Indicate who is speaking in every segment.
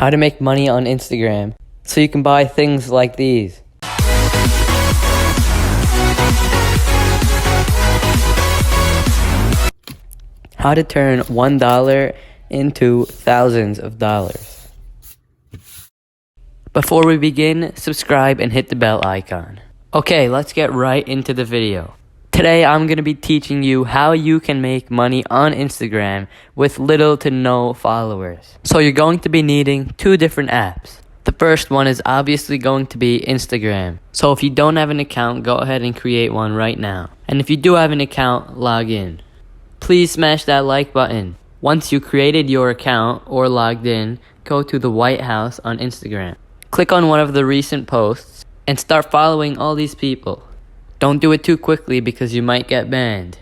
Speaker 1: how to make money on Instagram so you can buy things like these. How to turn $1 into thousands of dollars. Before we begin, subscribe and hit the bell icon. Okay, let's get right into the video. Today I'm going to be teaching you how you can make money on Instagram with little to no followers. So you're going to be needing two different apps. The first one is obviously going to be Instagram. So if you don't have an account, go ahead and create one right now. And if you do have an account, log in. Please smash that like button. Once you created your account or logged in, go to the White House on Instagram. Click on one of the recent posts and start following all these people. Don't do it too quickly because you might get banned.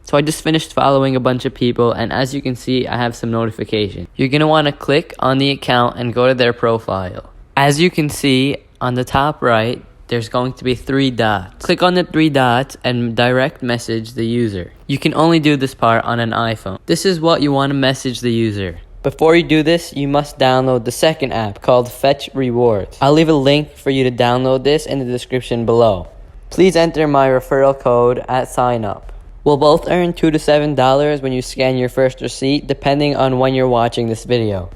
Speaker 1: So I just finished following a bunch of people, and as you can see, I have some notifications. You're going to want to click on the account and go to their profile. As you can see, on the top right, there's going to be 3 dots. Click on the 3 dots and direct message the user. You can only do this part on an iPhone. This is what you want to message the user. Before you do this, you must download the second app called Fetch Rewards. I'll leave a link for you to download this in the description below. Please enter my referral code at sign up. We'll both earn $2 to $7 when you scan your first receipt, depending on when you're watching this video.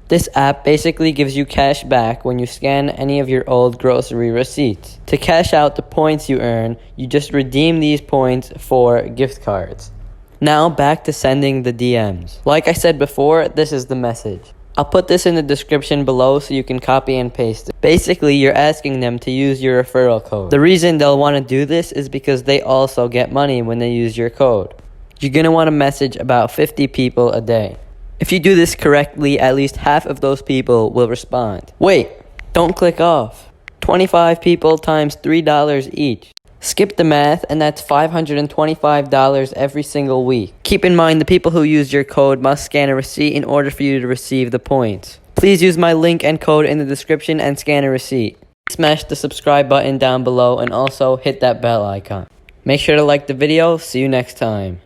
Speaker 1: This app basically gives you cash back when you scan any of your old grocery receipts. To cash out the points you earn, you just redeem these points for gift cards. Now back to sending the DMs. Like I said before, this is the message. I'll put this in the description below so you can copy and paste it. Basically, you're asking them to use your referral code. The reason they'll want to do this is because they also get money when they use your code. You're going to want to message about 50 people a day. If you do this correctly, at least half of those people will respond. Wait, don't click off. 25 people times $3 each. Skip the math, and that's $525 every single week. Keep in mind, the people who use your code must scan a receipt in order for you to receive the points. Please use my link and code in the description and scan a receipt. Smash the subscribe button down below and also hit that bell icon. Make sure to like the video. See you next time.